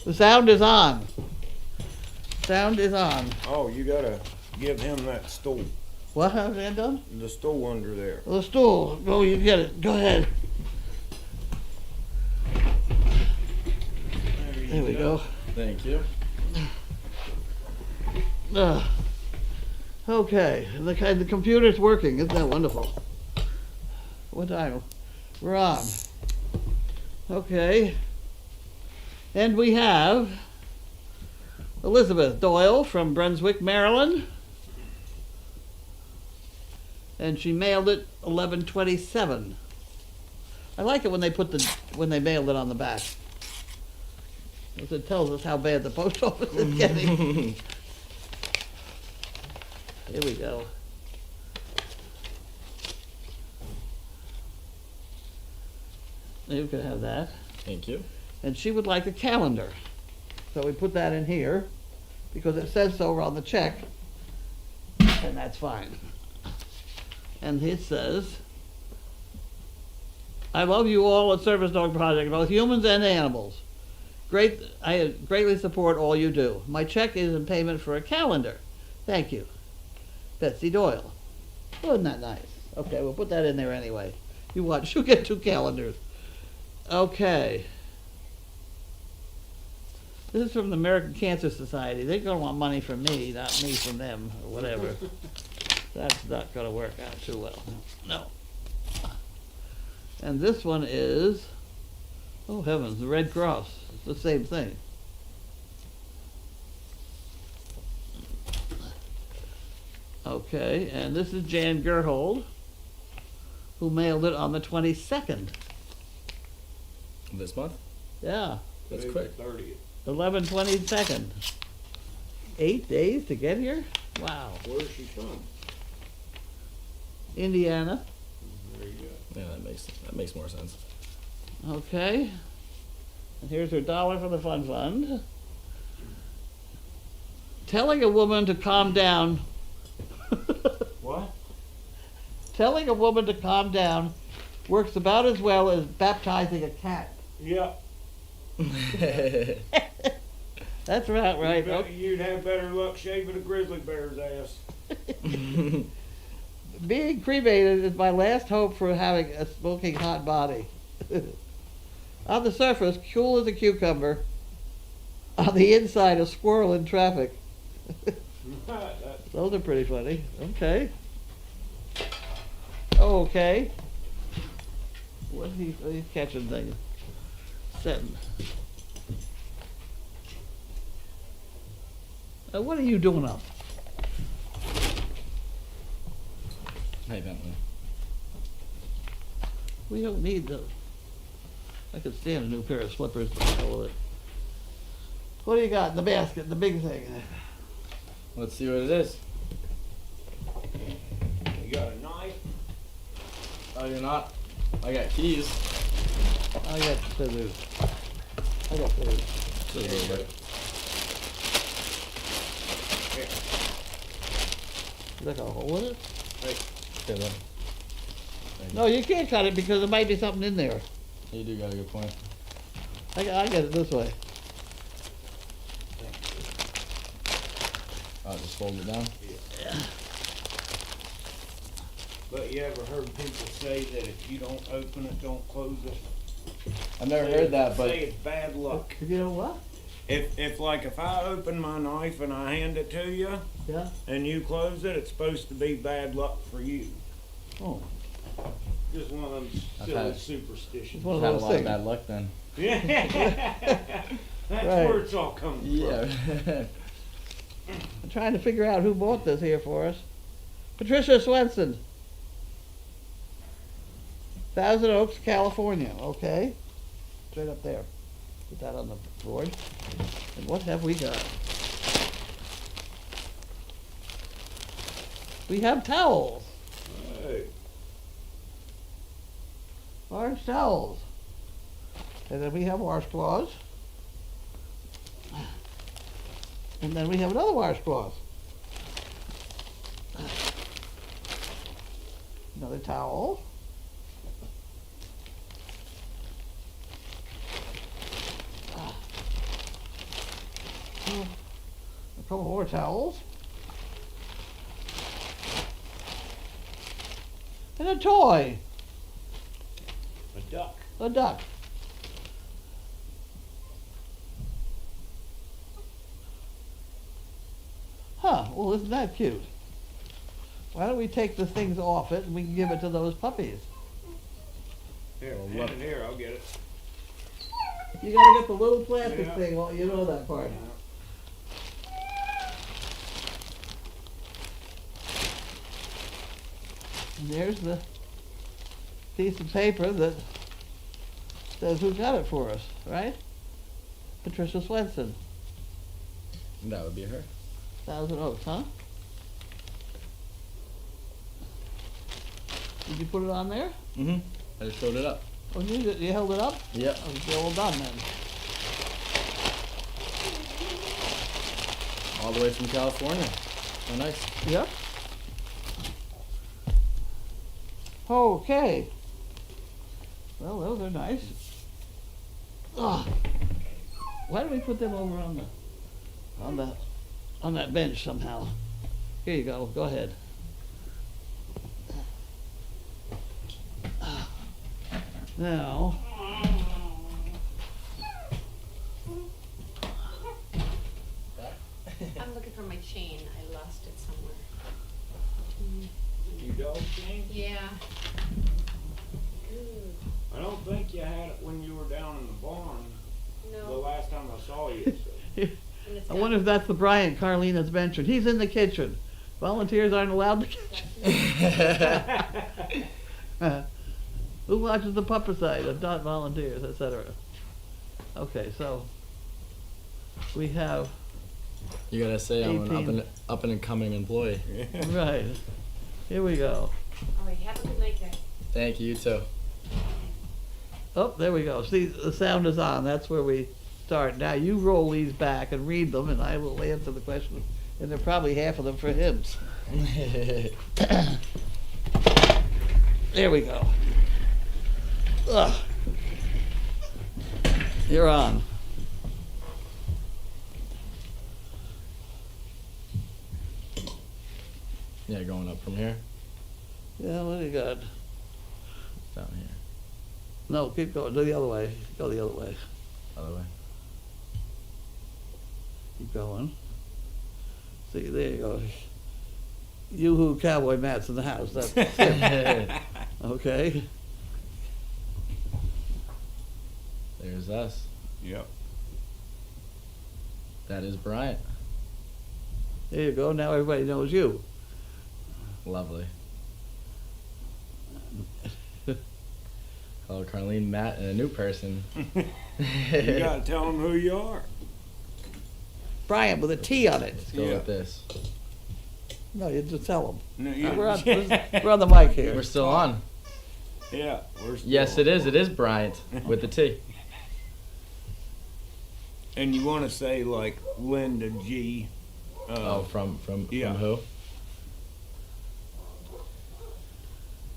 The sound is on. Sound is on. Oh, you gotta give him that stool. What have they done? The stool under there. The stool. Go, you get it. Go ahead. There we go. Thank you. Okay, the computer's working. Isn't that wonderful? What time? We're on. Okay. And we have Elizabeth Doyle from Brunswick, Maryland. And she mailed it 11/27. I like it when they when they mailed it on the back, because it tells us how bad the post office is getting. Here we go. You can have that. Thank you. And she would like a calendar. So we put that in here because it says so on the check, and that's fine. And it says, I love you all at Service Dog Project, both humans and animals. I greatly support all you do. My check is in payment for a calendar. Thank you. Betsy Doyle. Wasn't that nice? Okay, we'll put that in there anyway. You watch, you'll get 2 calendars. Okay. This is from the American Cancer Society. They're going to want money from me, not me from them, or whatever. That's not going to work out too well. No. And this one is, oh heavens, the Red Cross. It's the same thing. Okay, and this is Jan Gerhold, who mailed it on the 22nd. This month? Yeah. That's quick. 30th. 11/22. 8 days to get here? Wow. Where's she from? Indiana. There you go. Yeah, that makes more sense. Okay. And here's her $1 for the fund. Telling a woman to calm down. What? Telling a woman to calm down works about as well as baptizing a cat. Yeah. That's right. You'd have better luck shaving a grizzly bear's ass. Being cremated is my last hope for having a smoking hot body. On the surface, cool as a cucumber. On the inside, a squirrel in traffic. Those are pretty funny. Okay. Okay. What is he catching things? Setting. What are you doing up? Hey, Bentley. We don't need those. I could stand a new pair of slippers to hell with it. What do you got in the basket, the big thing? Let's see what it is. You got a knife? Oh, you're not? I got keys. I got scissors. Scissors, right? Is that got a hole in it? Okay, then. No, you can't cut it because there might be something in there. You do got a good point. I get it this way. I'll just fold it down. Yeah. But you ever heard people say that if you don't open it, don't close it? I've never heard that, but say it's bad luck. You know what? If I open my knife and I hand it to you, Yeah. and you close it, it's supposed to be bad luck for you. Oh. Just one of them I've silly had- superstitions. It's one I've of had a those lot of things. bad luck then. Yeah. That's Right. where it's all coming from. Yeah. I'm trying to figure out who bought this here for us. Patricia Swenson. Thousand Oaks, California. Okay. It's right up there. Put that on the board. And what have we got? We have towels. Hey. Orange towels. And then we have washcloths. And then we have another washcloth. Another towel. A couple more towels. And a toy. A duck. A duck. Huh, well, isn't that cute? Why don't we take the things off it and we can give it to those puppies? Here, Well, hand what- it here, I'll get it. You gotta get the little plastic Yeah. thing, well, you know that part. And there's the piece of paper that says who got it for us, right? Patricia Swenson, That would be her. Thousand Oaks, huh? Did you put it on there? Mm-hmm. I just showed it up. Oh, you held it up? Yep. Oh, it's all done then. All the way from California. Oh, nice. Yep. Okay. Well, those are nice. Ugh. Why don't we put them over on that bench somehow? Here you go. Go ahead. Now, I'm looking for my chain. I lost it somewhere. You dog chain? Yeah. I don't think you had it when you were down in the barn the No. last time I saw you. So. And it's I got- wonder if that's the Bryant Carlene has mentioned. He's in the kitchen. Volunteers aren't allowed in the kitchen. Who watches the pupper side of not volunteers, etc. Okay, so we have You gotta say I'm an 18. up and coming employee. right. Here we go. All right, have a good night, guys. Thank you, you too. Oh, there we go. See, the sound is on. That's where we start. Now you roll these back and read them, and I will answer the questions. And there are probably half of them for him. There we go. Ugh. You're on. Yeah, going up from here, Yeah, what do you got? down here, No, keep going. Do the other way. Go the other way. other way. Keep going. See, there you go. Yoo-hoo cowboy Matt's in the house. That's it. Okay. There's us. Yep. That is Bryant. There you go. Now everybody knows you. Lovely. Hello, Carlene, Matt, and a new person. You gotta tell them who you are. Bryant with a T on it. Let's go Yeah. with this. No, you just tell them. No, you- We're on the mic here. We're still on. Yeah, we're still Yes, it is. It is Bryant with the T. And you want to say like Linda G. Oh, from Yeah. who?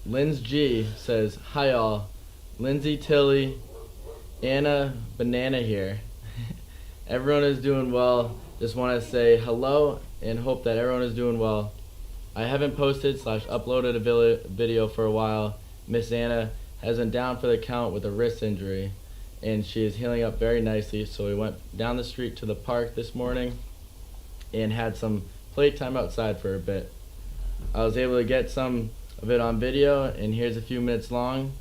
Linz G says, "Hi all, Lindsay, Tilly, Anna, Banana here. Everyone is doing well. Just want to say hello and hope that everyone is doing well. I haven't posted / uploaded a video for a while. Miss Anna has been down for the count with a wrist injury, and she is healing up very nicely. So we went down the street to the park this morning and had some playtime outside for a bit. I was able to get some of it on video, and here's a few minutes long.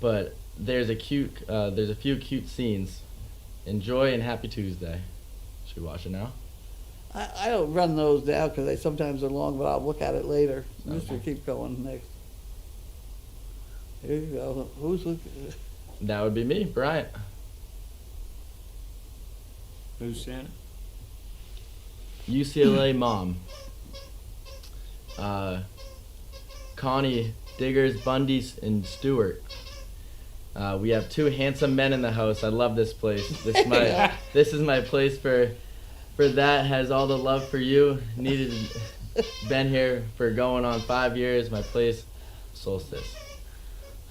But there's a few cute scenes. Enjoy and happy Tuesday." Should we watch it now? I don't run those down because they sometimes are long, but I'll look at it later. Okay. Mr. Keep going next. Here you go. Who's looking? That would be me, Bryant. Who sent it? UCLA mom. Connie, Diggers, Bundy's, and Stewart. We have two handsome men in the house. I love this place. This is my place for that. Has all the love for you. Been here for going on 5 years. My place, Solstice.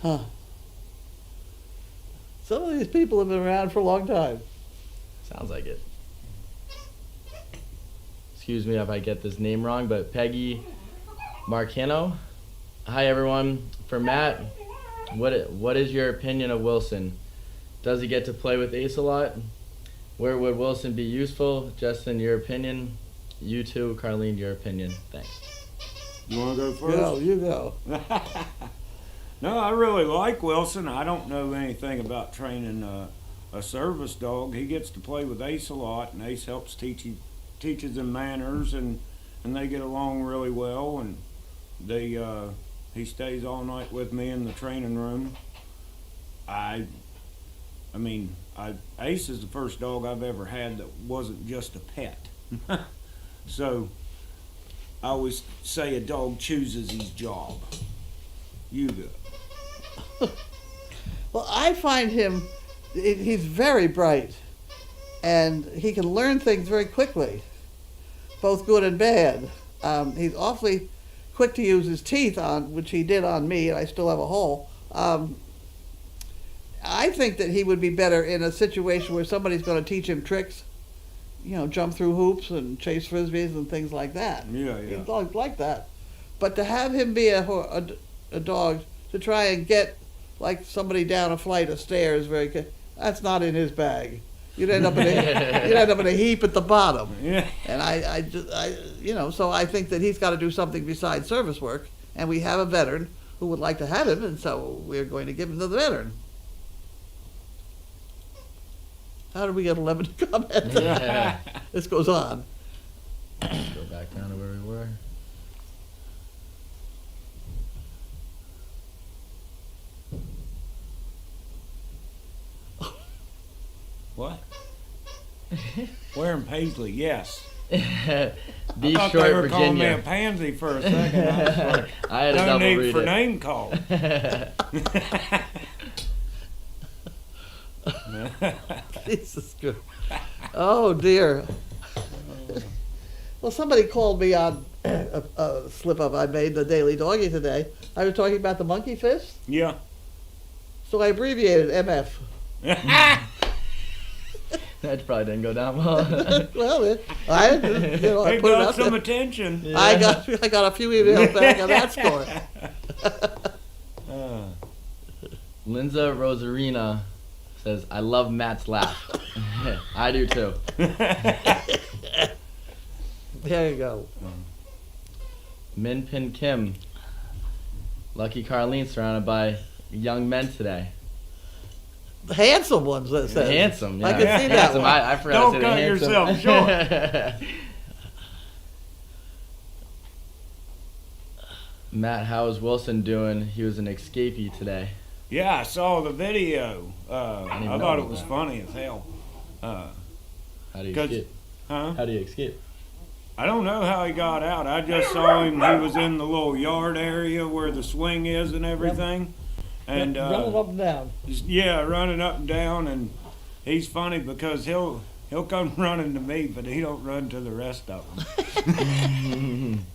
Huh. Some of these people have been around for a long time. Sounds like it. excuse me if I get this name wrong, but Peggy Marcano. Hi everyone. For Matt, what is your opinion of Wilson? Does he get to play with Ace a lot? Where would Wilson be useful? Justin, your opinion. You too, Carlene, your opinion. Thanks. You want to go first? Go, you go. No, I really like Wilson. I don't know anything about training a service dog. He gets to play with Ace a lot, and Ace helps teaches him manners, and they get along really well. And he stays all night with me in the training room. Ace is the first dog I've ever had that wasn't just a pet. So I always say a dog chooses his job. You go. Well, I find he's very bright, and he can learn things very quickly, both good and bad. He's awfully quick to use his teeth which he did on me, and I still have a hole. I think that he would be better in a situation where somebody's going to teach him tricks, jump through hoops and chase frisbees and things like that. Yeah. Dogs like that. But to have him be a dog to try and get like somebody down a flight of stairs that's not in his bag. You'd end up in a heap at the bottom. Yeah. And so I think that he's got to do something besides service work, and we have a veteran who would like to have him, and so we're going to give him to the veteran. How did we get 11 to comment? Yeah. This goes on. Let's go back down to where we were. What? Wearing Paisley, yes. Be I thought short, they were calling me a Virginia. pansy for a second. I was like, I had to no double need read for it. name call. Jesus Christ. Oh, dear. Well, somebody called me on a slip-up I made, the Daily Doggy today. I was talking about the monkey fist, Yeah. so I abbreviated MF. That probably didn't go down well. Well, I put They it got out some there. attention. Yeah. I got a few emails back on that score. Linza Rosarina says, I love Matt's laugh. I do too. There you go. Min Pin Kim. Lucky Carlene surrounded by young men today. Handsome ones, that says. Handsome, yeah. I can see that Handsome. one. I forgot Don't to say the cut handsome. yourself short. Matt, how is Wilson doing? He was an escapee today. Yeah, I saw the video. I even thought know it was that. funny as hell. How do you 'Cause- escape? Huh? How do you escape? I don't know how he got out. I just saw him. He was in the little yard area where the swing is and everything. And running up and down. yeah, running up and down. And he's funny because he'll come running to me, but he don't run to the rest of them.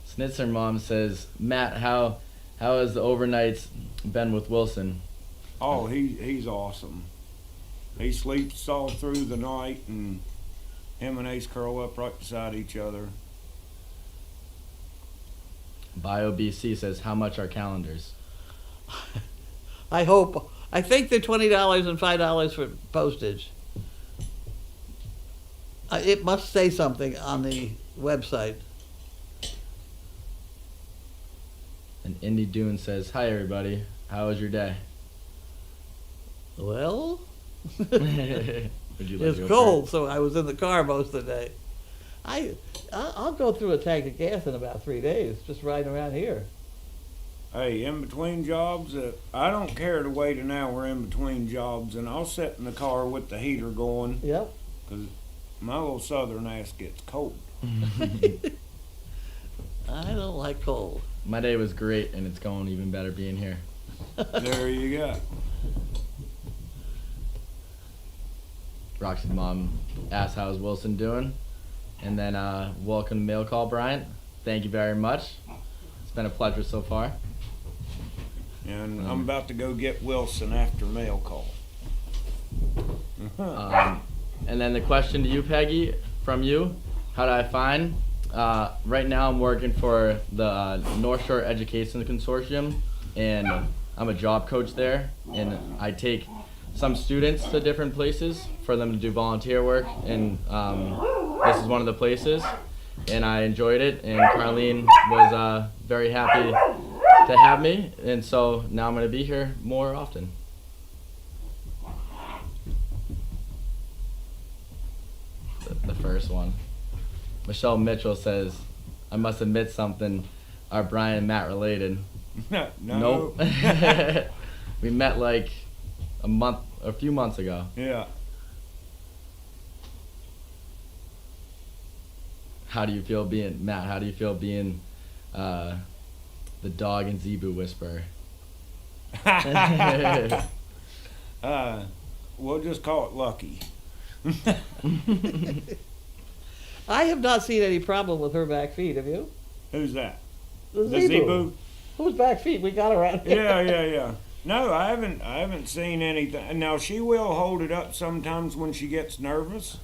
Snitzer Mom says, Matt, how has the overnights been with Wilson? Oh, he's awesome. He sleeps all through the night, and him and Ace curl up right beside each other. BioBC says, how much are calendars? I think they're $20 and $5 for postage. It must say something on the website. And Indy Dune says, hi everybody, how was your day? Well, Would you like it's to go cold, so I was in the car most of the day. I'll go through a tank of gas in about 3 days, just riding around here. Hey, in between jobs, I don't care to wait an hour in between jobs, and I'll sit in the car with the heater going, Yep. because my little southern ass gets cold. first? I don't like cold. My day was great, and it's going even better being here. There you go. Roxy's mom asked, how's Wilson doing? And then, welcome to Mail Call, Bryant. Thank you very much. It's been a pleasure so far. And I'm about to go get Wilson after mail call. And then the question to you, Peggy, from you, how do I find? Right now I'm working for the North Shore Education Consortium, and I'm a job coach there, and I take some students to different places for them to do volunteer work, and this is one of the places, and I enjoyed it, and Carlene was very happy to have me, and so now I'm going to be here more often. The first one. Michelle Mitchell says, I must admit something. Are Bryant and Matt related? No. Nope. We met like a few months ago. Yeah. How do you feel being, Matt, how do you feel being the dog and Zebu whisperer? We'll just call it lucky. I have not seen any problem with her back feet, have you? Who's that? The The Zebu. Zebu? Whose back feet we got around here? Yeah. No, I haven't seen anything. Now she will hold it up sometimes when she gets nervous.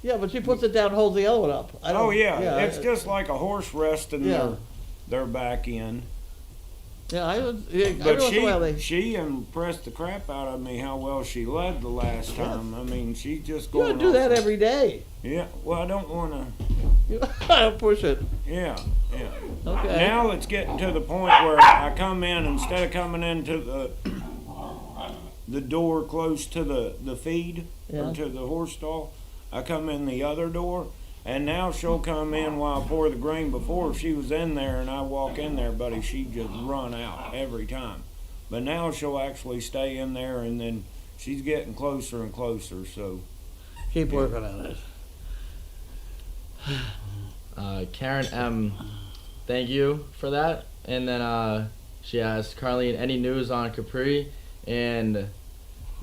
Yeah, but she puts it down and holds the other one up. Oh yeah, it's I- just like a horse resting Yeah. their back end. Yeah, every But once in a while they... she impressed the crap out of me how well she led the last time. I mean, she's just You going. don't do that off. every day. Yeah. Well, I don't want to. You don't push it. Yeah. Okay. Now it's getting to the point where I come in, instead of coming into the door close to the feed Yeah. or to the horse stall, I come in the other door, and now she'll come in while I pour the grain. Before, if she was in there and I walk in there, buddy, she'd just run out every time. But now she'll actually stay in there, and then she's getting closer and closer. So Keep working on it. Karen M, thank you for that. And then she asked, Carlene, any news on Capri and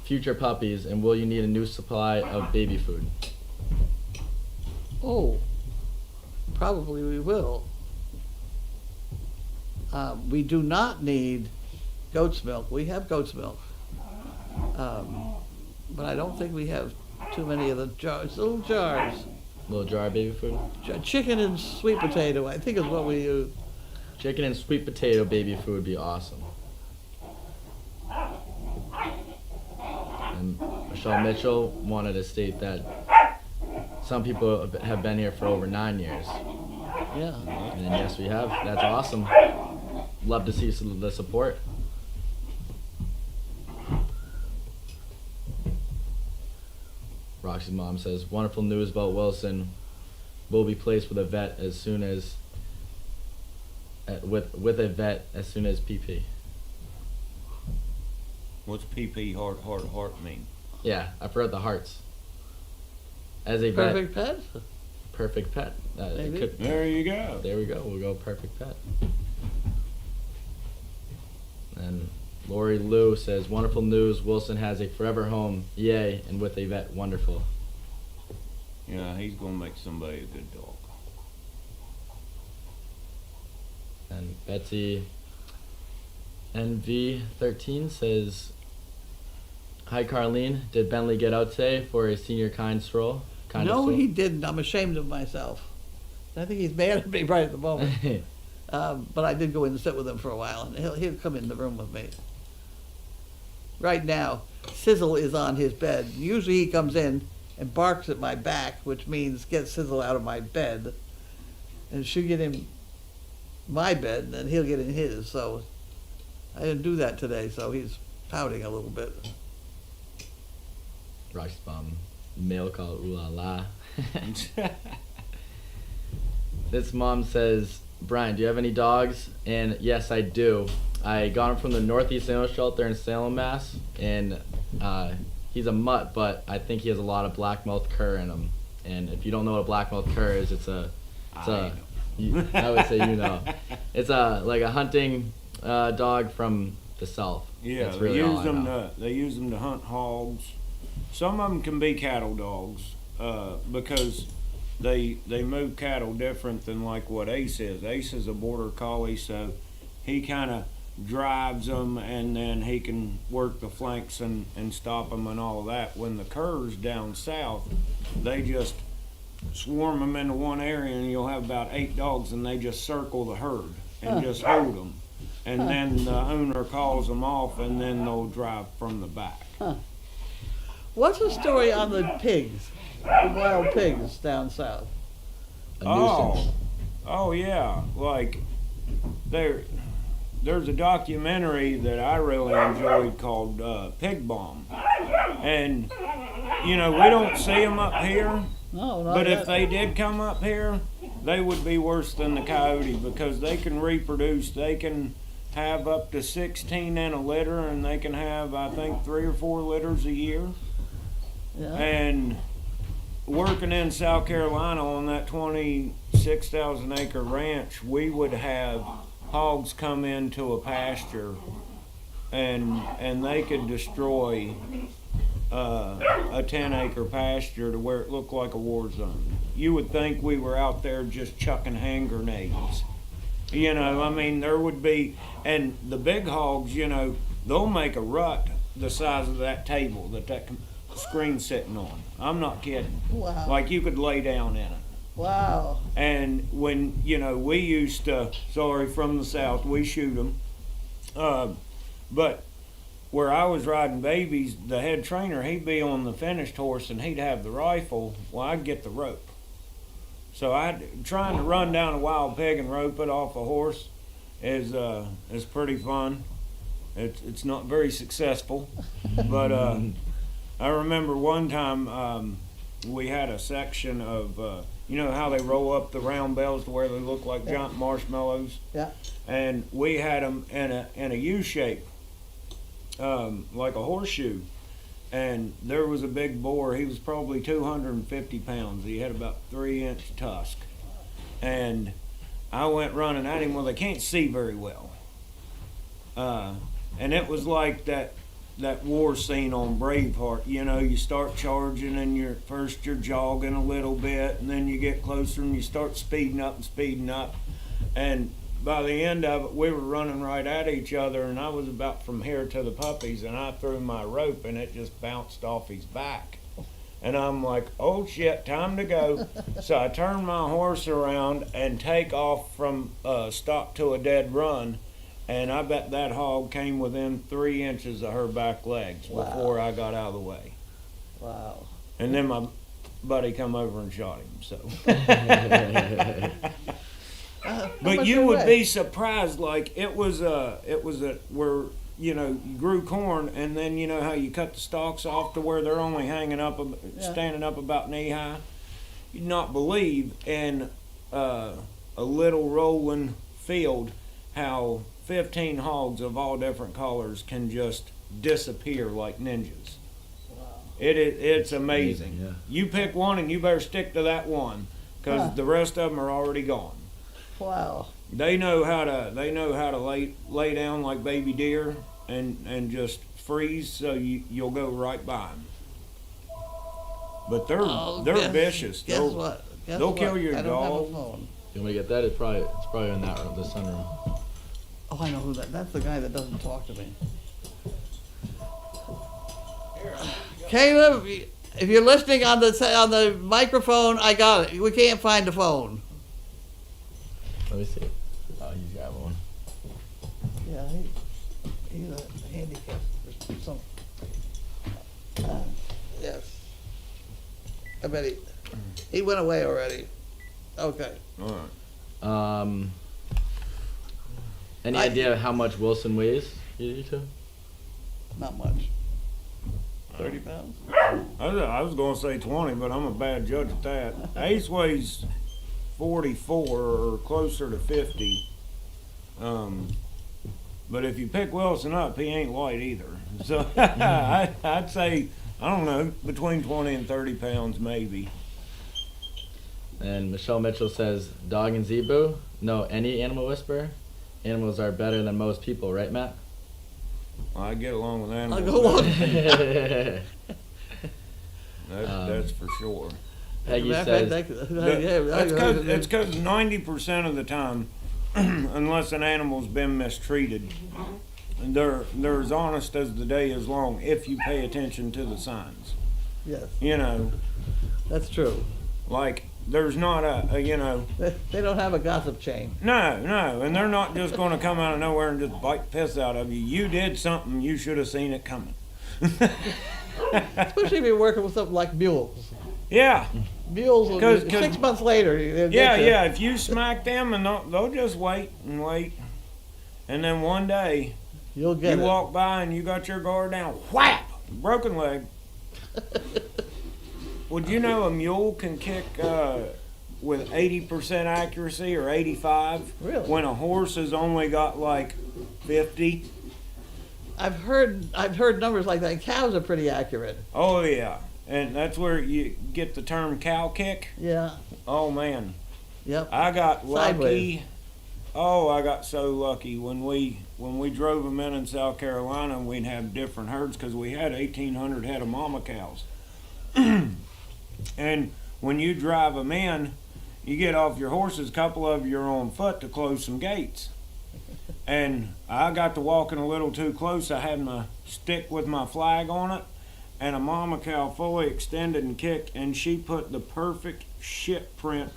future puppies, and will you need a new supply of baby food? Oh, probably we will. We do not need goat's milk. We have goat's milk. But I don't think we have too many of the jars, little jars. Little jar of baby food? Chicken and sweet potato, I think is what we use. Chicken and sweet potato baby food would be awesome. And Michelle Mitchell wanted to state that some people have been here for over 9 years. Yeah. And yes, we have. That's awesome. Love to see the support. Roxy's mom says, wonderful news about Wilson. Will be placed with a vet as soon as with a vet as soon as PP. what's PP heart mean? Yeah, I forgot the hearts. As a vet, Perfect pet? perfect pet. It Maybe. could, There you go. there we go. We'll go perfect pet. And Lori Lou says, wonderful news. Wilson has a forever home. Yay. And with a vet. Wonderful. Yeah, he's gonna make somebody a good dog. And Betsy NV13 says, hi Carlene. Did Bentley get out today for a senior kind stroll? No, he didn't. I'm ashamed of myself. I think he's mad at me right at the moment. But I did go in and sit with him for a while, and he'll come in the room with me. Right now, Sizzle is on his bed. Usually he comes in and barks at my back, which means get Sizzle out of my bed. And she'll get in my bed, and then he'll get in his. So I didn't do that today, so he's pouting a little bit. Roxy's mom. Mail call. Ooh la la. This mom says, Brian, do you have any dogs? And yes, I do. I got him from the Northeast Animal Shelter in Salem, Mass. And he's a mutt, but I think he has a lot of black-mouthed cur in him. And if you don't know what a black-mouthed cur is, I would say you know. It's like a hunting dog from the south. Yeah, That's really all I know. they use them to hunt hogs. Some of them can be cattle dogs because they move cattle different than like what Ace is. Ace is a border collie, so he kind of drives them, and then he can work the flanks and stop them and all of that. When the curs down south, they just swarm them into one area, and you'll have about 8 dogs, and they just circle the herd and just hold them. And then the owner calls them off, and then they'll drive from the back. What's the story on the pigs, the wild pigs down south? A nuisance. Oh yeah, like there's a documentary that I really enjoyed called Pig Bomb, and we don't see them up here, No, not but yet. if they did come up here, they would be worse than the coyote because they can reproduce. They can have up to 16 in a litter, and they can have, I think, 3 or 4 litters a year. Yeah. And working in South Carolina on that 26,000 acre ranch, we would have hogs come into a pasture, and they could destroy a 10-acre pasture to where it looked like a war zone. You would think we were out there just chucking hand grenades. I mean, there would be, and the big hogs, they'll make a rut the size of that table that screen's sitting on. I'm not kidding. Wow. Like you could lay down in it. Wow. And when, we used to, sorry, from the south, we shoot them. But where I was riding babies, the head trainer, he'd be on the finished horse and he'd have the rifle. Well, I'd get the rope. So trying to run down a wild pig and rope it off a horse is pretty fun. It's not very successful, but I remember one time we had a section of how they roll up the round bells to where they look like giant marshmallows. Yeah. And we had them in a U shape, like a horseshoe. And there was a big boar. He was probably 250 pounds. He had about 3-inch tusk. And I went running at him. Well, they can't see very well. And it was like that war scene on Braveheart. You start charging and you're jogging a little bit, and then you get closer and you start speeding up. And by the end of it, we were running right at each other, and I was about from here to the puppies, and I threw my rope, and it just bounced off his back. And I'm like, oh shit, time to go. So I turn my horse around and take off from stop to a dead run, and I bet that hog came within 3 inches of her back legs before I got out of the way. Wow. And then my buddy come over and shot him, so. But you would be surprised, like it was where you grew corn, and then how you cut the stalks off to where they're only hanging up, standing up about knee high. You'd not believe in a little rolling field how 15 hogs of all different colors can just disappear like ninjas. Wow. It's amazing. Yeah. You pick one and you better stick to that one, because the rest of them are already gone. Wow. They know how to lay down like baby deer and just freeze, so you'll go right by them. But they're vicious. Guess They'll what? they'll kill your I don't have a dog. phone. You want me to get that? It's probably in that room, the sunroom. Oh, I know who that. That's the guy that doesn't talk to me. Caleb, if you're listening on the microphone, I got it. We can't find the phone. Let me see. Oh, he's got one. Yeah, he's a handicap or something. Yes. I bet he went away already. Okay. All right. Any idea how much Wilson weighs? You two? Not much. 30 pounds? I was going to say 20, but I'm a bad judge at that. Ace weighs 44 or closer to 50. But if you pick Wilson up, he ain't light either. So I'd say, I don't know, between 20 and 30 pounds maybe. And Michelle Mitchell says, dog and zebu? No, any animal whisperer? Animals are better than most people, right, Matt? I get along with animals. I'll go on. That's for sure. Peggy says, It's because 90% of the time, unless an animal's been mistreated. And they're as honest as the day is long if you pay attention to the signs. Yes, You know, that's true. like there's not you know, They don't have a gossip chain. no, and they're not just going to come out of nowhere and just bite the piss out of you. You did something, you should have seen it coming. Especially if you're working with something like mules. Yeah, Mules, will 'Cause- 6 months later, they'll yeah, get you. yeah. If you smack them, and they'll just wait and wait, and then one day You'll get you it. walk by and you got your guard down, whap, broken leg. Would you know a mule can kick with 80% accuracy or 85? Really? When a horse has only got like 50? I've heard numbers like that. Cows are pretty accurate. Oh yeah, and that's where you get the term cow kick. Yeah. Oh man, Yep. I got lucky. Sideways. Oh, I got so lucky when we drove them in South Carolina, and we'd have different herds because we had 1,800 head of mama cows. And when you drive them in, you get off your horses, a couple of you are on foot to close some gates. And I got to walking a little too close. I had my stick with my flag on it, and a mama cow fully extended and kicked, and she put the perfect shit print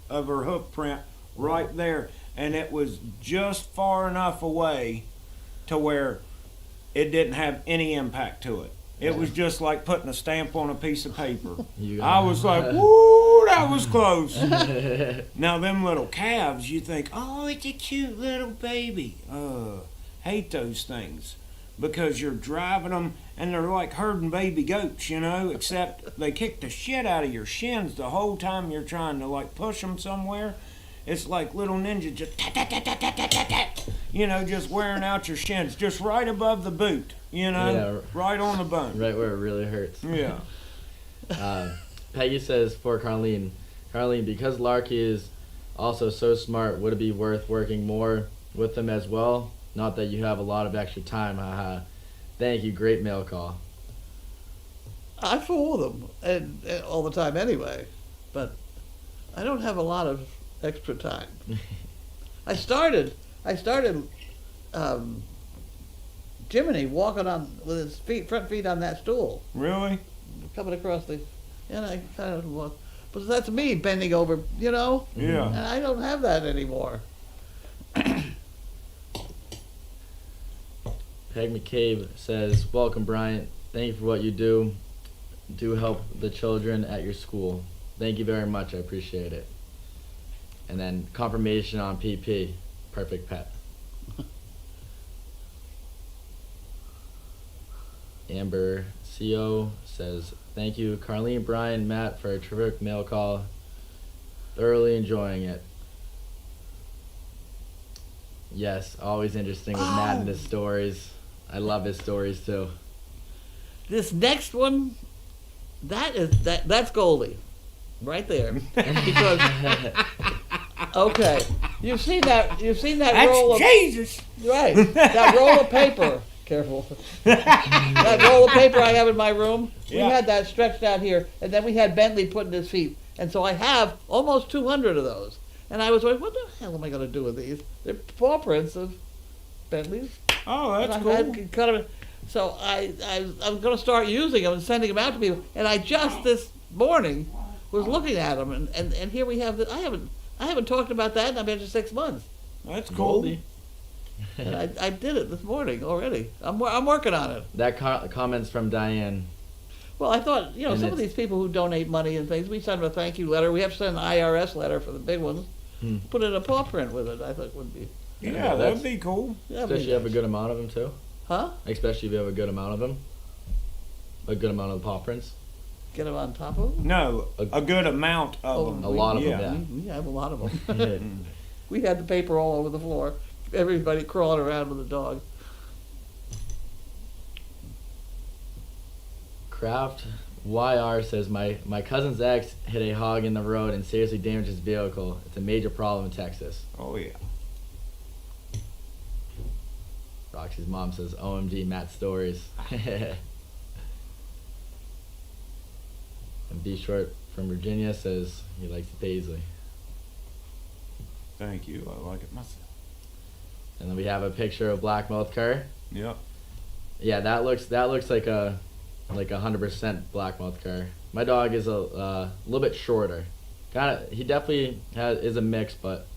of her hoof print right there, and it was just far enough away to where it didn't have any impact to it. It was just like putting a stamp on a piece of paper. I was like, woo, that was close. Now them little calves, you think, oh, it's a cute little baby. Hate those things because you're driving them and they're like herding baby goats, you know, except they kick the shit out of your shins the whole time you're trying to like push them somewhere. It's like little ninjas just tat, tat, tat, tat, tat, tat, tat, tat, you know, just wearing out your shins, just right above the boot, you know, Yeah. right on the bone. Right where it really hurts. Yeah. Peggy says for Carlene, because Larky is also so smart, would it be worth working more with them as well? Not that you have a lot of extra time, haha. Thank you, great mail call. I fool them and all the time anyway, but I don't have a lot of extra time. I started Jiminy walking on with his front feet on that stool, Really? coming across and I kind of walk, but that's me bending over, you know, and Yeah. I don't have that anymore. Peg McCabe says, welcome Bryant. Thank you for what you do. Do help the children at your school. Thank you very much. I appreciate it. And then confirmation on PP. Perfect pet. Amber CO says, thank you, Carlene, Brian, Matt, for a terrific mail call. Thoroughly enjoying it. Yes, always interesting with Matt and his stories. I love his stories too. This next one, that's Goldie, right there. Because okay, you've seen that roll of Jesus. right, that roll of paper. Careful. That roll of paper I have in my room. We Yeah. had that stretched out here, and then we had Bentley putting his feet, and so I have almost 200 of those. And I was like, what the hell am I going to do with these? They're paw prints of Bentley's. Oh, And that's I cool. had cut 'em- So I'm going to start using them and sending them out to people. And I just this morning was looking at them, and here we have. I haven't talked about that in I bet you 6 months. That's cool. Goldie. And I did it this morning already. I'm working on it. That comments from Diane. Well, I thought, you know, And some of it's- these people who donate money and things, we send them a thank you letter. We have to send an IRS letter for the big ones. Hmm. Put in a paw print with it. I thought would be. Yeah, that's- that'd be cool. Yeah, Especially if you have a good amount of them too. Huh? Especially if you have a good amount of them. A good amount of the paw prints. Get them on top of them? No, a good amount of Oh, them. A lot of yeah. them, We have a lot of them. Yeah. We had the paper all over the floor. Everybody crawling around with a dog. Craft YR says my cousin's ex hit a hog in the road and seriously damaged his vehicle. It's a major problem in Texas. Oh yeah. Roxy's mom says OMG Matt stories. And B Short from Virginia says he likes Paisley. Thank you. I like it myself. And then we have a picture of black-mouthed cur. Yep. Yeah, that looks like a 100% black-mouthed cur. My dog is a little bit shorter. He definitely is a mix, but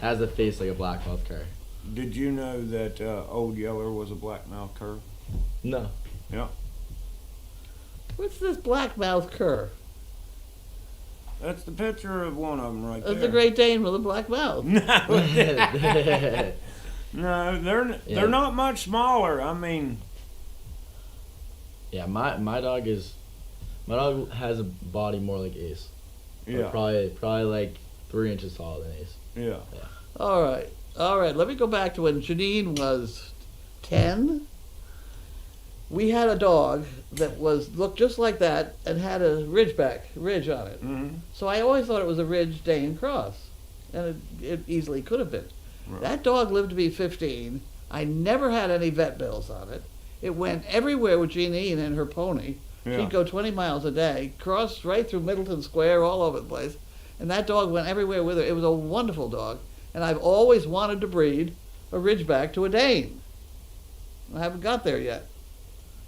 has a face like a black-mouthed cur. Did you know that Old Yeller was a black-mouthed cur? No. Yep. What's this black-mouthed cur? That's the picture of one of them right That's there. a Great Dane with a black mouth. No, they're not much smaller. I mean, Yeah, my dog has a body more like Ace. yeah, Probably like 3 inches taller than Ace. yeah. All right. Let me go back to when Janine was 10. We had a dog that looked just like that and had a ridge on it. Mm-hmm. So I always thought it was a Ridge Dane cross, and it easily could have been. Right. That dog lived to be 15. I never had any vet bills on it. It went everywhere with Janine and her pony. Yeah. She'd go 20 miles a day, crossed right through Middleton Square, all over the place. And that dog went everywhere with her. It was a wonderful dog. And I've always wanted to breed a Ridgeback to a Dane. I haven't got there yet.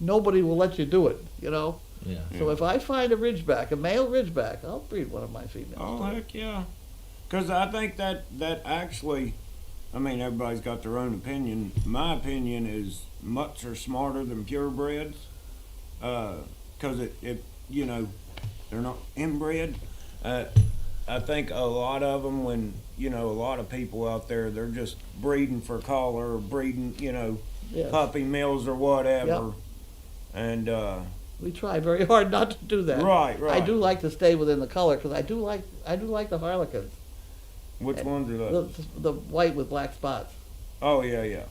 Nobody will let you do it, you know? Yeah. So if I find a Ridgeback, a male Ridgeback, I'll breed one of my females. Oh, to it. heck yeah. Because I think that actually, I mean, everybody's got their own opinion. My opinion is Mutts Are Smarter than Purebreds. Because it, you know, they're not inbred. I think a lot of them, when, you know, a lot of people out there, they're just breeding for collar or breeding, you know, Yes. puppy mills or whatever. Yep. And, We try very hard not to do that. right. I do like to stay within the color because I do like the harlequins, Which ones are those? the white with black spots. Oh, yeah.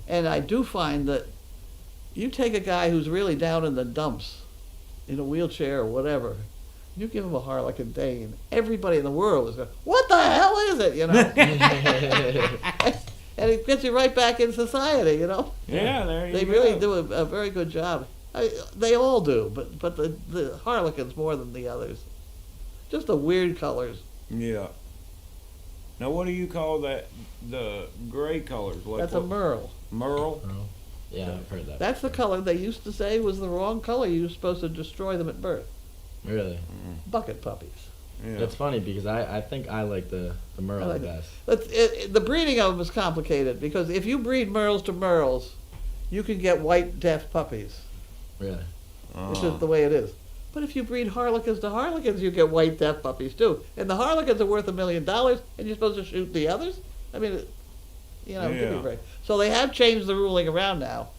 And I do find that you take a guy who's really down in the dumps, in a wheelchair or whatever, you give him a Harlequin Dane, everybody in the world is going, what the hell is it, you know? And it gets you right back in society, you know? Yeah, there you go. They really do a very good job. They all do, but the Harlequins more than the others. Just the weird colors. Yeah. Now, what do you call that? The gray colors? Like That's a what? merle. Merle? Yeah, I've heard that. That's the color they used to say was the wrong color. You were supposed to destroy them at birth. Really? Bucket puppies. Yeah. That's funny because I think I like the Merle I like the best. The breeding of them is complicated because if you breed merles to merles, you can get white deaf puppies. Really? It's just the way it is. But if you breed harlequins to harlequins, you get white deaf puppies too. And the harlequins are worth $1 million, and you're supposed to shoot the others? I mean, you know, give me a Yeah. break. So they have changed the ruling around now,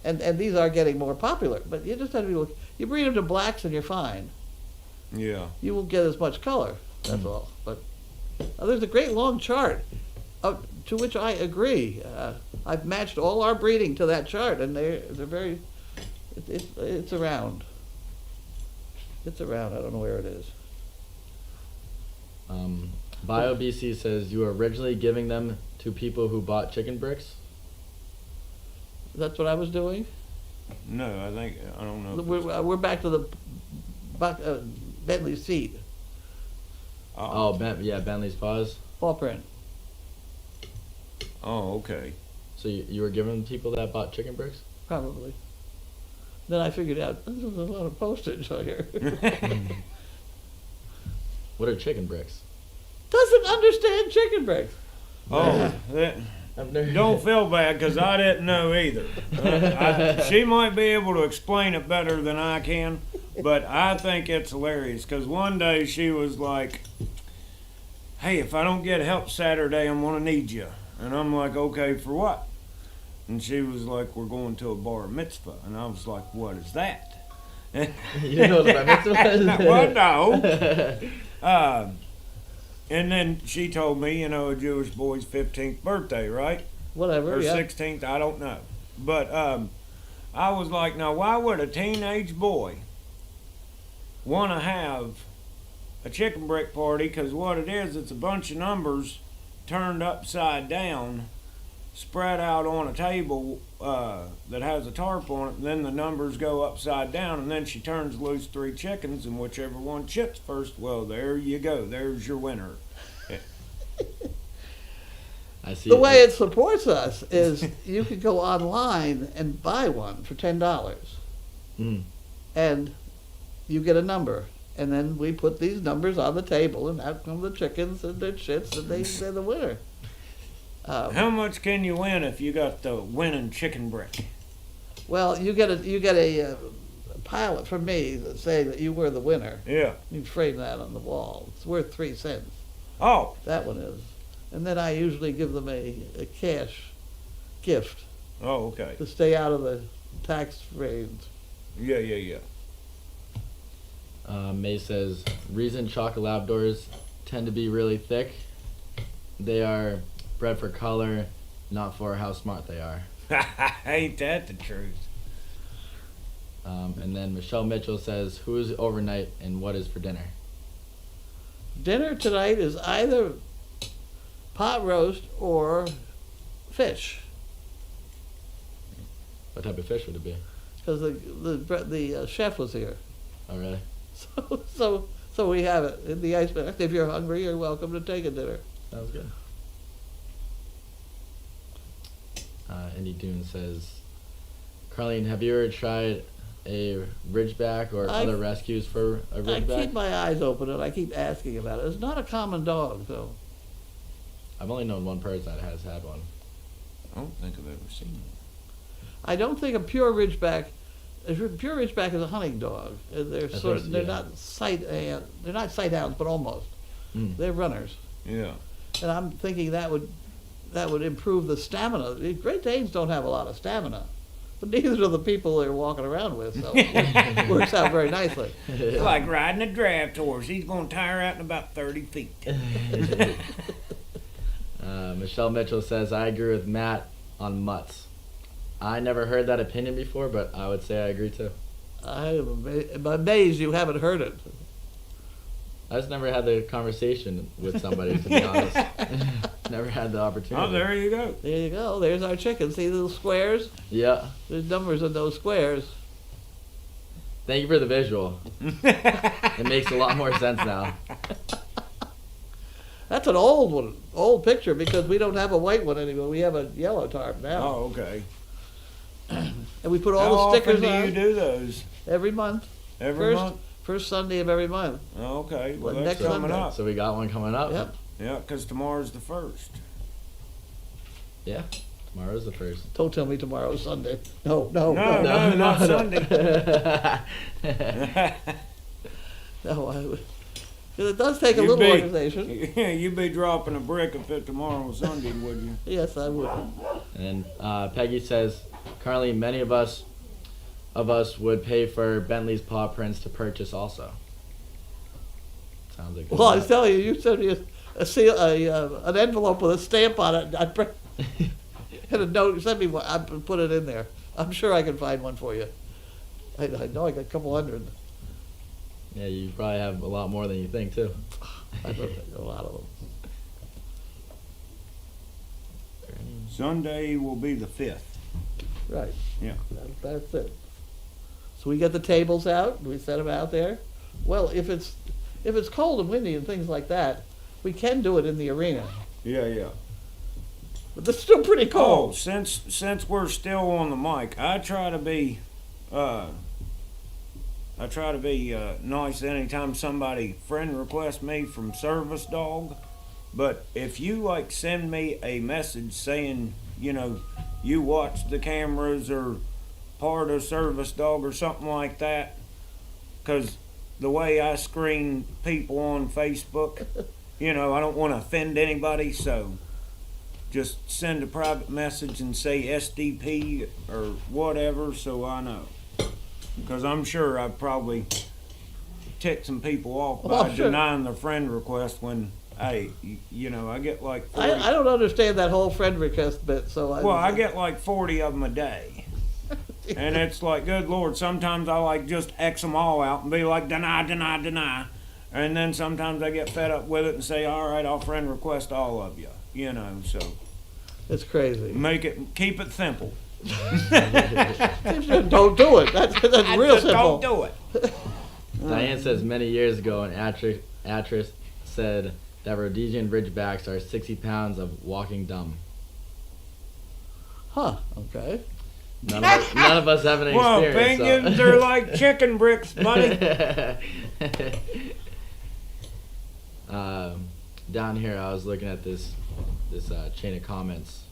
and these are getting more popular. But you just have to be, you breed them to blacks and you're fine. Yeah. You won't get as much color, that's all. But there's a great long chart to which I agree. I've matched all our breeding to that chart, and they're very, it's around. It's around, I don't know where it is. BioBC says you were originally giving them to people who bought chicken bricks. That's what I was doing? No, I don't know. if it's- We're back to the Bentley's seat, Oh, Bentley's paws. paw print. Oh, okay. So you were giving people that bought chicken bricks? Probably. Then I figured out, this is a lot of postage on here. What are chicken bricks? Doesn't understand chicken bricks. Oh, I've never. don't feel bad because I didn't know either. She might be able to explain it better than I can, but I think it's hilarious because one day she was like, hey, if I don't get help Saturday, I'm going to need you. And I'm like, okay, for what? And she was like, we're going to a bar mitzvah. And I was like, what is that? You didn't know what that was? Well, no. And then she told me, you know, a Jewish boy's 15th birthday, right? Whatever, Or yeah. 16th, I don't know. But I was like, now why would a teenage boy want to have a chicken brick party? Because what it is, it's a bunch of numbers turned upside down, spread out on a table that has a tarp on it, and then the numbers go upside down, and then she turns loose 3 chickens, and whichever one chips first, well, there you go. There's your winner. I see. The way it supports us is you could go online and buy one for $10. Mm. And you get a number. And then we put these numbers on the table, and out come the chickens and their shits, and they're the winner. How much can you win if you got the winning chicken brick? Well, you get a pilot from me that saying that you were the winner. Yeah. You frame that on the wall. It's worth 3 cents. Oh. That one is. And then I usually give them a cash gift Oh, okay. to stay out of the tax range. Yeah. May says, reason chocolate Labradors tend to be really thick. They are bred for color, not for how smart they are. Ain't that the truth? And then Michelle Mitchell says, who is overnight and what is for dinner? Dinner tonight is either pot roast or fish, What type of fish would it be? because the chef was here. Oh, really? So we have it in the ice box. If you're hungry, you're welcome to take a dinner. Sounds good. Indy Dune says, Carlene, have you ever tried a ridgeback or other rescues for a I ridgeback? keep my eyes open and I keep asking about it. It's not a common dog, though. I've only known one person that has had one. I don't think I've ever seen one. I don't think a pure ridgeback is a hunting dog. They're That's sort what of, they're yeah. not they're not sight hounds, but almost. Mm. They're runners, Yeah. and I'm thinking that would improve the stamina. The Great Danes don't have a lot of stamina, but neither do the people they're walking around with. So it works out very nicely. It's like riding a draft horse. He's going to tire out in about 30 feet. Michelle Mitchell says, I agree with Matt on mutts. I never heard that opinion before, but I would say I agree too. I'm amazed you haven't heard it. I just never had the conversation with somebody, to be honest. Never had the opportunity. Oh, there you go. There you go. There's our chicken. See the little squares? Yeah. There's numbers in those squares. Thank you for the visual. It makes a lot more sense now. That's an old picture, because we don't have a white one anymore. We have a yellow tarp now. Oh, okay. And we put How all the stickers often do you on do those? every month. Every month? First Sunday of every month. Oh, okay. Well, Well, that's next coming Sunday. up. So we got one coming up. Yep. Yeah, because tomorrow's the 1st. Yeah. Tomorrow's the 1st. Don't tell me tomorrow's Sunday. No. No, not Sunday. No, because it does take a You'd little be- organization. You'd be dropping a brick if it tomorrow was Sunday, wouldn't you? Yes, I would. And Peggy says, currently many of us would pay for Bentley's paw prints to purchase also. Sounds like Well, I was telling you, you sent me an envelope with a stamp on it. And a note. Send me one. I put it in there. I'm sure I can find one for you. I know I got a couple hundred. Yeah, you probably have a lot more than you think too. I don't think a lot of them. Sunday will be the 5th. Right. Yeah. That's it. So we get the tables out. We set them out there. Well, if it's cold and windy and things like that, we can do it in the arena. Yeah. But it's still pretty Oh, cold. since we're still on the mic, I try to be nice anytime somebody friend requests me from Service Dog. But if you like send me a message saying, you watch the cameras or part of Service Dog or something like that, because the way I screen people on Facebook, I don't want to offend anybody, so just send a private message and say SDP or whatever, so I know. Because I'm sure I've probably ticked some people off by Oh, sure. denying their friend request when, hey, I get like 40. I don't understand that whole friend request bit. So I get like 40 of them a day. And it's like, good Lord, sometimes I like just X them all out and be like, deny. And then sometimes I get fed up with it and say, all right, I'll friend request all of you. So It's crazy. keep it simple. Don't do it. That's real just simple. don't do it. Diane says many years ago an actress said that Rhodesian Ridgebacks are 60 pounds of walking dumb. Huh, okay. None of us have any Well, experience. opinions So. are like chicken bricks, buddy. Down here, I was looking at this chain of comments.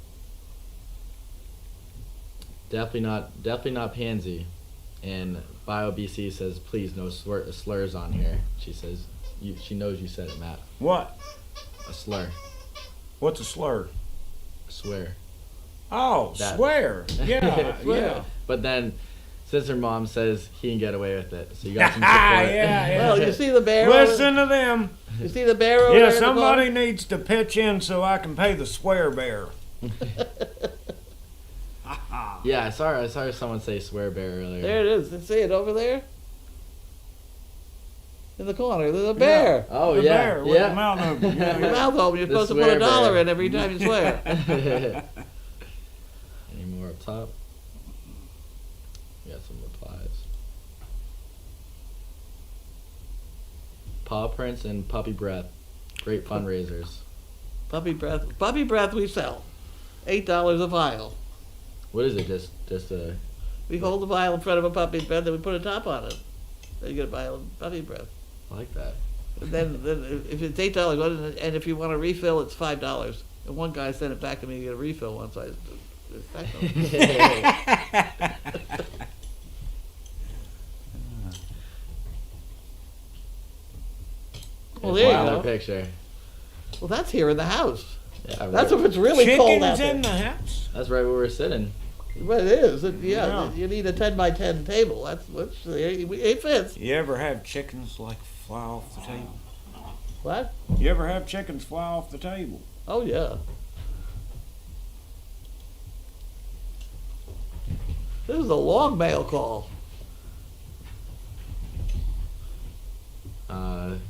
Definitely not pansy. And BioBC says, please no slurs on here. She says, she knows you said it, Matt. What? A slur. What's a slur? I swear. Oh, That. swear. Yeah, yeah. But then, since her mom says he can get away with it, so you got some Ah, support. yeah. Well, you see the bear? Listen to them. You see the bear over Yeah, there? somebody needs to pitch in so I can pay the swear bear. Yeah, I saw someone say swear bear earlier. There it is. See it over there? In the corner. There's a bear. Oh, the yeah. bear with Yeah. the mouth open. Yeah, Your yeah. mouth open. You're The supposed to put swear $1 bear. in every time you swear. Any more up top? We got some replies. Paw prints and puppy breath. Great fundraisers. Puppy breath we sell. $8 a vial. What is it? Just a. We hold the vial in front of a puppy breath, then we put a top on it. Then you get a vial of puppy breath. I like that. And then if it's $8, and if you want a refill, it's $5. And one guy sent it back to me to get a refill once. Well, there you Wow, go. picture. Well, that's here in the house. Yeah, That's right. if it's really cold out Chickens in there. the house. That's right where we're sitting. But it is. Yeah, Yeah. you need a 10 by 10 table. It fits. You ever have chickens like fly off the table? What? You ever have chickens fly off the table? Oh, yeah. This is a long mail call.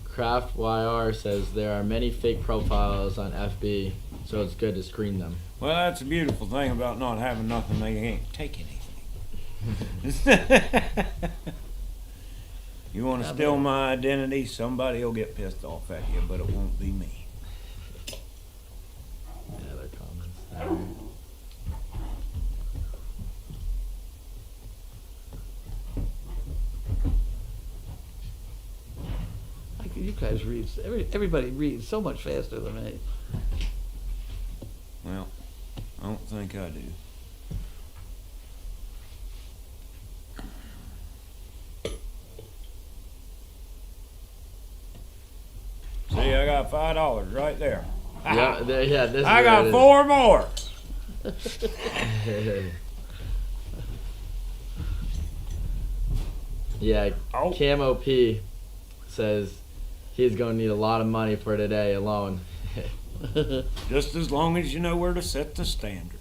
Craft YR says there are many fake profiles on FB, so it's good to screen them. Well, that's a beautiful thing about not having nothing. They can't take anything. You want to steal my identity, somebody will get pissed off at you, but it won't be me. Yeah, other comments there. You guys read. Everybody reads so much faster than me. Well, I don't think I do. See, I got $5 right there. Yeah, this I is got where it 4 more. is. Yeah, Oh. Camo P says he's going to need a lot of money for today alone. Just as long as you know where to set the standard.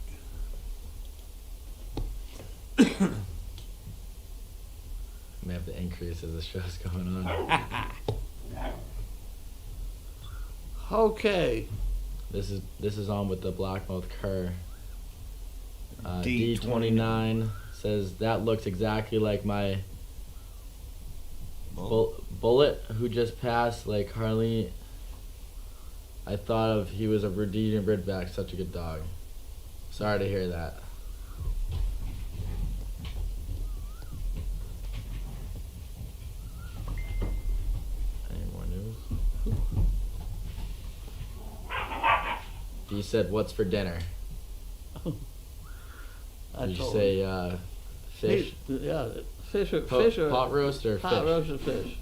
May have to increase as the show's going on. Okay. This is on with the blackmouth cur. D29 D29 says that looks exactly like my bullet who just passed. Like Carlene, I thought of he was a Rhodesian Ridgeback, such a good dog. Sorry to hear that. Any more news? He said, "What's for dinner?" I Did you told say him. fish? Yeah, fish or Pot roast or hot fish? roasted fish.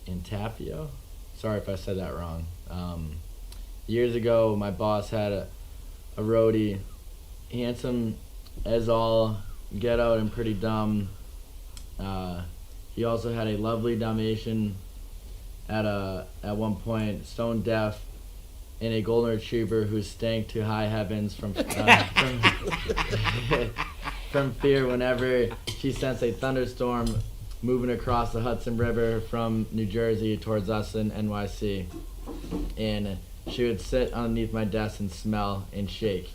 Intapio? Sorry if I said that wrong. Years ago, my boss had a roadie, handsome as all get out and pretty dumb. He also had a lovely Dalmatian at one point, stone deaf, and a golden retriever who stank to high heavens from from fear whenever she sensed a thunderstorm moving across the Hudson River from New Jersey towards us in NYC. And she would sit underneath my desk and smell and shake.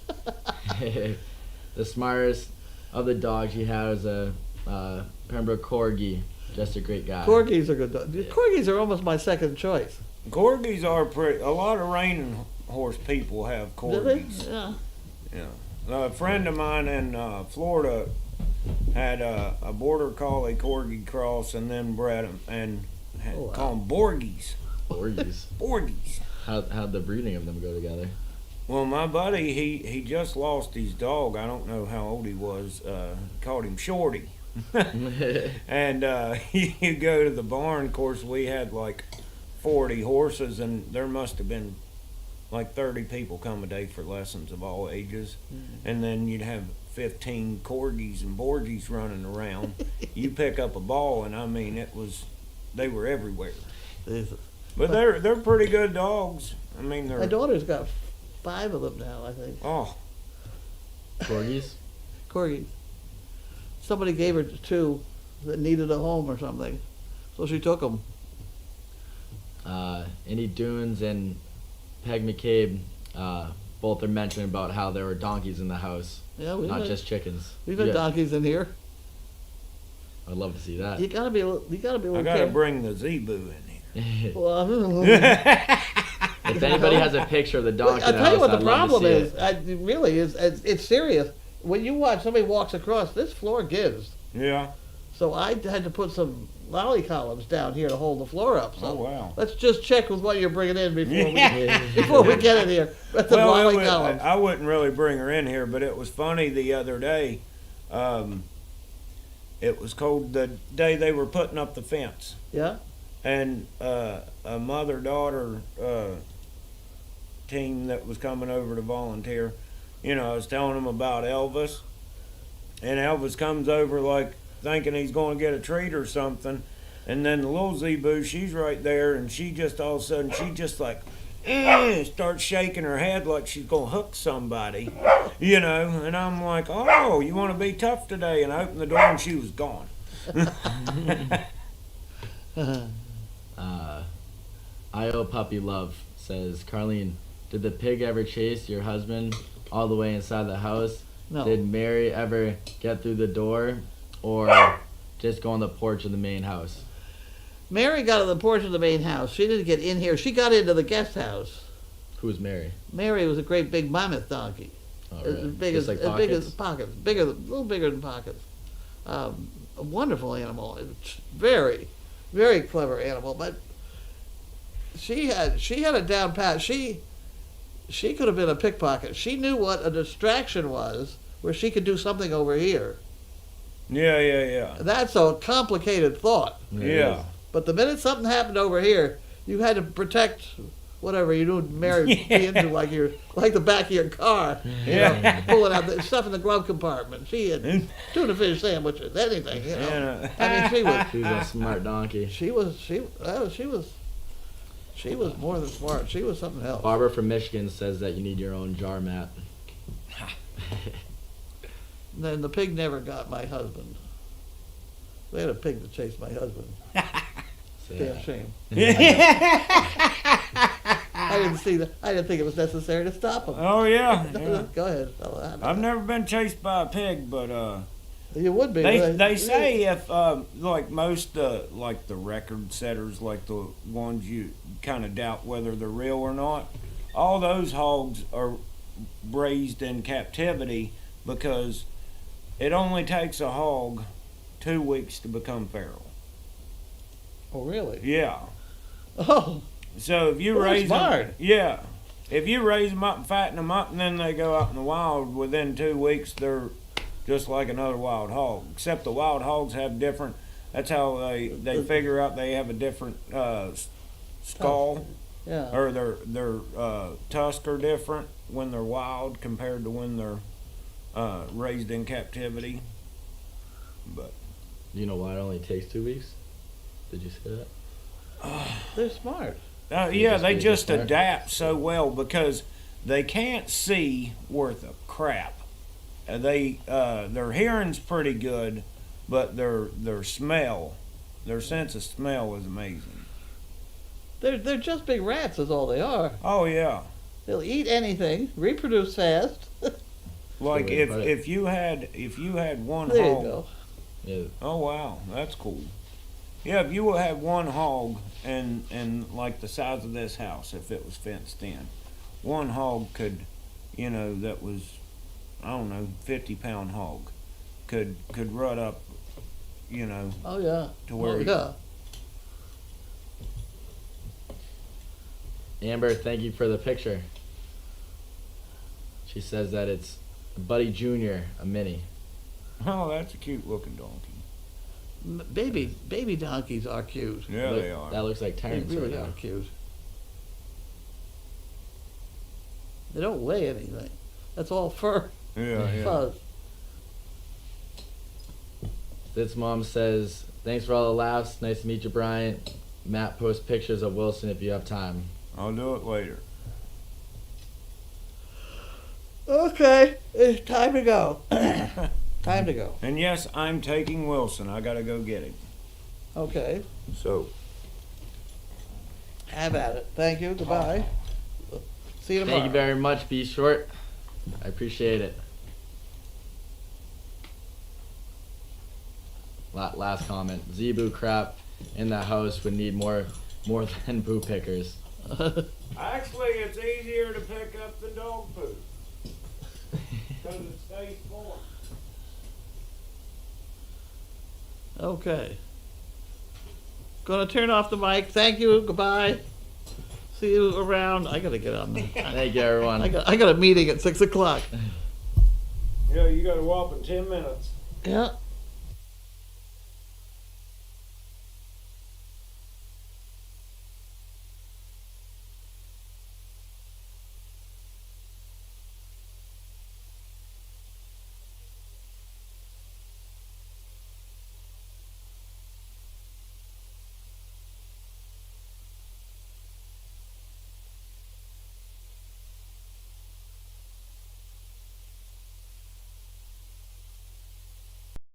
The smartest of the dogs he had was a Pembroke Corgi. Just a great guy. Corgis are good dogs. Corgis are almost my second choice. Corgis are pretty. A lot of reining horse people have Do they? corgis. Yeah. Yeah. A friend of mine in Florida had a border collie corgi cross and then bred them and had, Oh, wow. call them Borgies. Corgis. Borgies. How'd the breeding of them go together? Well, my buddy, he just lost his dog. I don't know how old he was. Called him Shorty. And you go to the barn. Of course, we had like 40 horses, and there must have been like 30 people come a day for lessons of all ages. And then you'd have 15 corgis and borgies running around. You pick up a ball, and I mean, they were everywhere. Jesus. But they're pretty good dogs. I mean, My they're daughter's got 5 of them now, I think. oh Corgis? Corgis. Somebody gave her 2 that needed a home or something, so she took them. Indy Dunes and Peg McCabe both are mentioning about how there were donkeys in the house, Yeah, not just chickens. we've had donkeys in here. I'd love to see that. You gotta be a little I gotta careful. bring the zebu in here. Well, If anybody has a picture of the donkey I'll in the tell you house, what the I'd love to problem see is. it. It really is. It's serious. When you watch somebody walks across, this floor gives. Yeah. So I had to put some lolly columns down here to hold the floor up. So Oh wow. let's just check with what you're bringing in before we get in here. That's the lolly columns. I wouldn't really bring her in here, but it was funny the other day. It was cold the day they were putting up the fence, Yeah. and a mother-daughter team that was coming over to volunteer. You know, I was telling them about Elvis, and Elvis comes over like thinking he's going to get a treat or something, and then the little zebu, she's right there, and she just all of a sudden she just like starts shaking her head like she's going to hook somebody, you know, and I'm like, oh, you want to be tough today? And I opened the door and she was gone. I.O. Puppy Love says, Carlene, did the pig ever chase your husband all the way inside the house? No. Did Mary ever get through the door or just go on the porch of the main house? Mary got on the porch of the main house. She didn't get in here. She got into the guest house. Who was Mary? Mary was a great big mammoth donkey. Oh, As really? big Just as, like as big as Pockets? pockets, a little bigger than pockets. A wonderful animal, it's very, very clever animal. But she had a down pat. She could have been a pickpocket. She knew what a distraction was, where she could do something over here. Yeah. That's a complicated thought. Yeah. But the minute something happened over here, you had to protect whatever you knew Mary would be into, like the back of your car. Yeah. Pulling out the stuff in the glove compartment. She had tuna fish sandwiches, anything, you know. Yeah. I mean, She was a smart donkey. she was more than smart. She was something else. Barbara from Michigan says that you need your own jar mat. Then the pig never got my husband. They had a pig to chase my husband. So, Damn yeah. shame. I didn't see that. I didn't think it was necessary to stop him. Oh yeah. Go ahead. I've never been chased by a pig, but You would be. they say if like most like the record setters, like the ones you kind of doubt whether they're real or not, all those hogs are raised in captivity because it only takes a hog 2 weeks to become feral. Oh, really? Yeah. Oh, So if you Well, raise smart. them, yeah, if you raise them up and fatten them up, and then they go out in the wild, within 2 weeks they're just like another wild hog. Except the wild hogs have different. That's how they figure out they have a different skull, yeah. or their tusks are different when they're wild compared to when they're raised in captivity. But You know why it only takes 2 weeks? Did you say that? They're smart. yeah, they just smart. adapt so well because they can't see worth a crap. Their hearing's pretty good, but their sense of smell is amazing. They're just big rats, is all they are. Oh yeah. They'll eat anything, reproduce fast. Like Good way to put it. if you had one There you hog. go. Yeah. Oh wow, that's cool. Yeah, if you would have one hog and like the size of this house, if it was fenced in, one hog could, that was, I don't know, 50-pound hog, could rut up, Oh, yeah. to where Oh, you- yeah. Amber, thank you for the picture. She says that it's Buddy Jr., a mini. Oh, that's a cute looking donkey. Baby donkeys are cute. Yeah, Look, they are. That looks like They Terrence really right are now. cute. They don't weigh anything. That's all fur. Yeah, yeah. Fuzz. This mom says, thanks for all the laughs. Nice to meet you, Bryant. Matt, post pictures of Wilson if you have time. I'll do it later. Okay, it's time to go. Time to go. And yes, I'm taking Wilson. I gotta go get him. Okay, So, have at it. Thank you. Goodbye. See you tomorrow. Thank you very much. Be short. I appreciate it. Last comment. Zebu crap in the house would need more than poo pickers. actually, it's easier to pick up than dog poop because it stays warm. Okay. Gonna turn off the mic. Thank you. Goodbye. See you around. I gotta get on. Thank you, everyone. I got a meeting at 6 o'clock. Yeah, you got a whopping 10 minutes. Yeah.